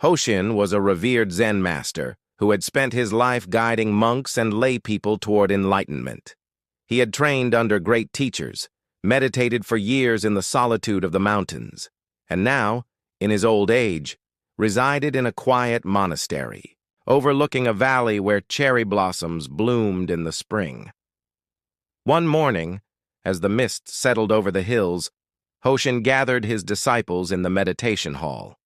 Hoshin was a revered Zen master who had spent his life guiding monks and lay people toward enlightenment. He had trained under great teachers, meditated for years in the solitude of the mountains, and now, in his old age, resided in a quiet monastery, overlooking a valley where cherry blossoms bloomed in the spring. One morning, as the mist settled over the hills, Hoshin gathered his disciples in the meditation hall.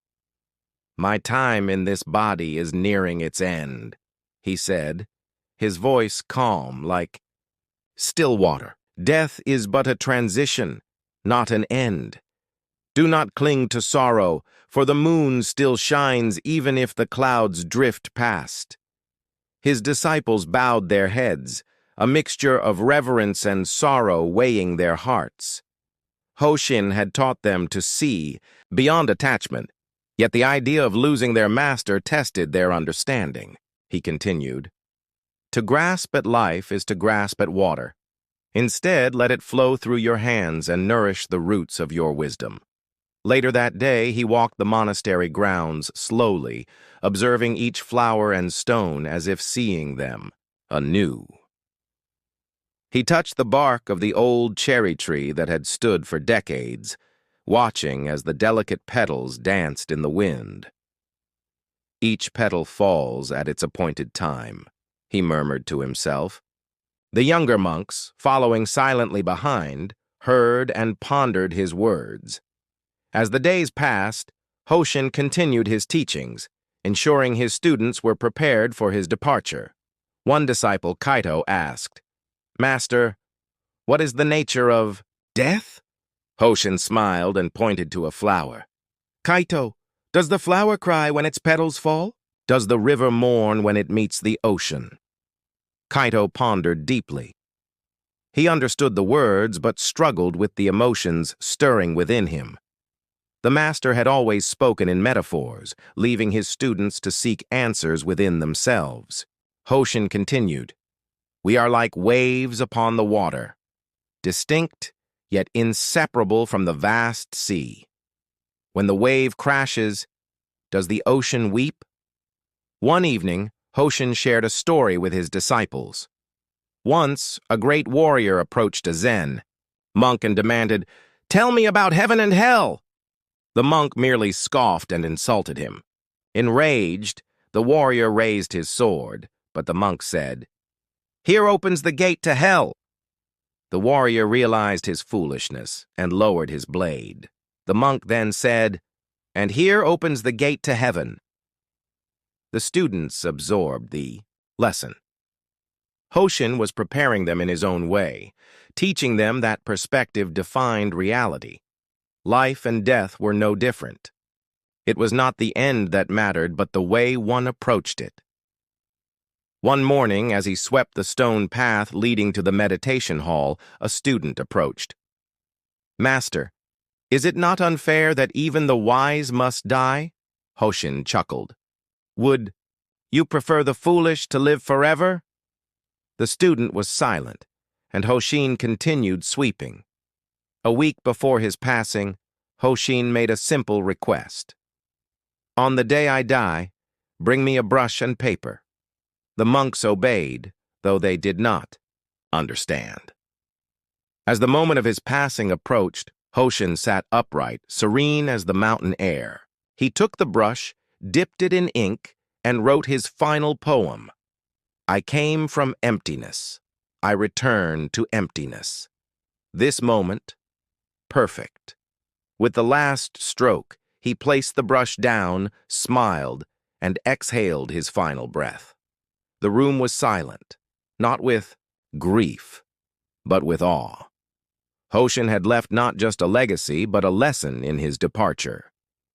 "My time in this body is nearing its end," he said, his voice calm like still water. "Death is but a transition, not an end. Do not cling to sorrow, for the moon still shines even if the clouds drift past." His disciples bowed their heads, a mixture of reverence and sorrow weighing their hearts. Hoshin had taught them to see beyond attachment, yet the idea of losing their master tested their understanding. He continued, "To grasp at life is to grasp at water. Instead, let it flow through your hands and nourish the roots of your wisdom." Later that day, he walked the monastery grounds slowly, observing each flower and stone as if seeing them anew. He touched the bark of the old cherry tree that had stood for decades, watching as the delicate petals danced in the wind. "Each petal falls at its appointed time," he murmured to himself. The younger monks, following silently behind, heard and pondered his words. As the days passed, Hoshin continued his teachings, ensuring his students were prepared for his departure. One disciple, Kaito, asked, "Master, what is the nature of death?" Hoshin smiled and pointed to a flower. "Kaito, does the flower cry when its petals fall? Does the river mourn when it meets the ocean?" Kaito pondered deeply. He understood the words but struggled with the emotions stirring within him. The master had always spoken in metaphors, leaving his students to seek answers within themselves. Hoshin continued, "We are like waves upon the water, distinct yet inseparable from the vast sea. When the wave crashes, does the ocean weep?" One evening, Hoshin shared a story with his disciples. Once, a great warrior approached a Zen monk and demanded, "Tell me about heaven and hell." The monk merely scoffed and insulted him. Enraged, the warrior raised his sword, but the monk said, "Here opens the gate to hell." The warrior realized his foolishness and lowered his blade. The monk then said, "And here opens the gate to heaven." The students absorbed the lesson. Hoshin was preparing them in his own way, teaching them that perspective defined reality. Life and death were no different. It was not the end that mattered, but the way one approached it. One morning, as he swept the stone path leading to the meditation hall, a student approached. "Master, is it not unfair that even the wise must die?" Hoshin chuckled. "Would you prefer the foolish to live forever?" The student was silent, and Hoshin continued sweeping. A week before his passing, Hoshin made a simple request. "On the day I die, bring me a brush and paper." The monks obeyed, though they did not understand. As the moment of his passing approached, Hoshin sat upright, serene as the mountain air. He took the brush, dipped it in ink, and wrote his final poem. "I came from emptiness. I return to emptiness. This moment, perfect." With the last stroke, he placed the brush down, smiled, and exhaled his final breath. The room was silent, not with grief, but with awe. Hoshin had left not just a legacy, but a lesson in his departure.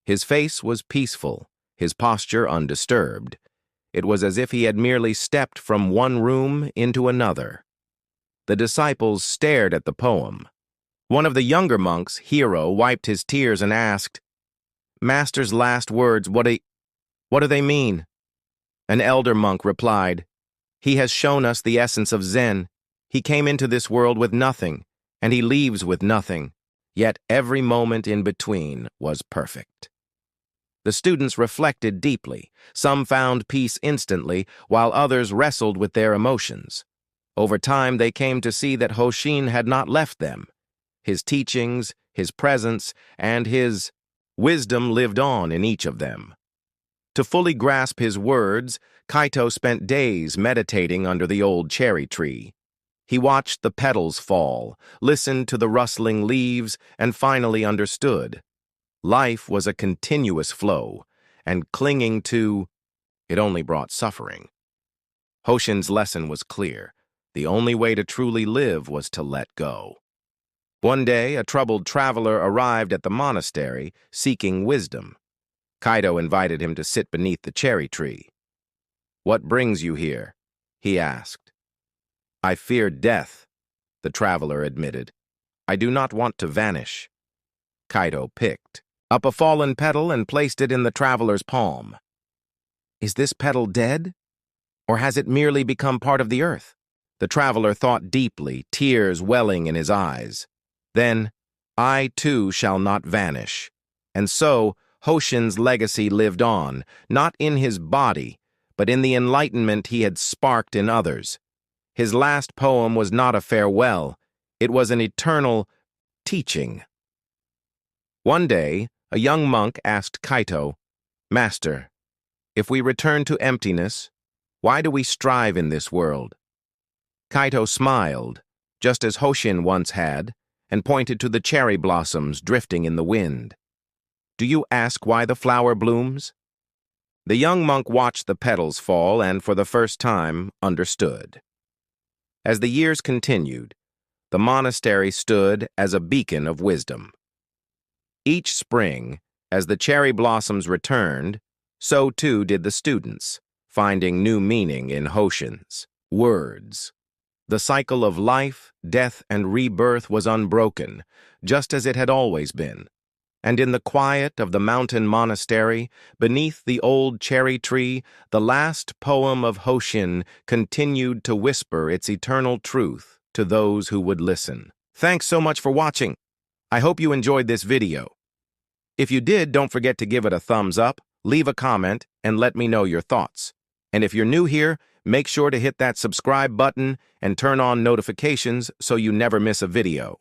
His face was peaceful, his posture undisturbed. It was as if he had merely stepped from one room into another. The disciples stared at the poem. One of the younger monks, Hiro, wiped his tears and asked, "Master's last words, what do they mean?" An elder monk replied, "He has shown us the essence of Zen. He came into this world with nothing, and he leaves with nothing, yet every moment in between was perfect." The students reflected deeply. Some found peace instantly, while others wrestled with their emotions. Over time, they came to see that Hoshin had not left them. His teachings, his presence, and his wisdom lived on in each of them. To fully grasp his words, Kaito spent days meditating under the old cherry tree. He watched the petals fall, listened to the rustling leaves, and finally understood. Life was a continuous flow, and clinging to it only brought suffering. Hoshin's lesson was clear. The only way to truly live was to let go. One day, a troubled traveler arrived at the monastery, seeking wisdom. Kaito invited him to sit beneath the cherry tree. "What brings you here?" he asked. "I fear death," the traveler admitted. "I do not want to vanish." Kaito picked up a fallen petal and placed it in the traveler's palm. "Is this petal dead? Or has it merely become part of the earth?" The traveler thought deeply, tears welling in his eyes. Then, "I too shall not vanish." And so, Hoshin's legacy lived on, not in his body, but in the enlightenment he had sparked in others. His last poem was not a farewell, it was an eternal teaching. One day, a young monk asked Kaito, "Master, if we return to emptiness, why do we strive in this world?" Kaito smiled, just as Hoshin once had, and pointed to the cherry blossoms drifting in the wind. "Do you ask why the flower blooms?" The young monk watched the petals fall and, for the first time, understood. As the years continued, the monastery stood as a beacon of wisdom. Each spring, as the cherry blossoms returned, so too did the students, finding new meaning in Hoshin's words. The cycle of life, death, and rebirth was unbroken, just as it had always been. And in the quiet of the mountain monastery, beneath the old cherry tree, the last poem of Hoshin continued to whisper its eternal truth to those who would listen. Thanks so much for watching. I hope you enjoyed this video. If you did, don't forget to give it a thumbs up, leave a comment, and let me know your thoughts. And if you're new here, make sure to hit that subscribe button and turn on notifications so you never miss a video.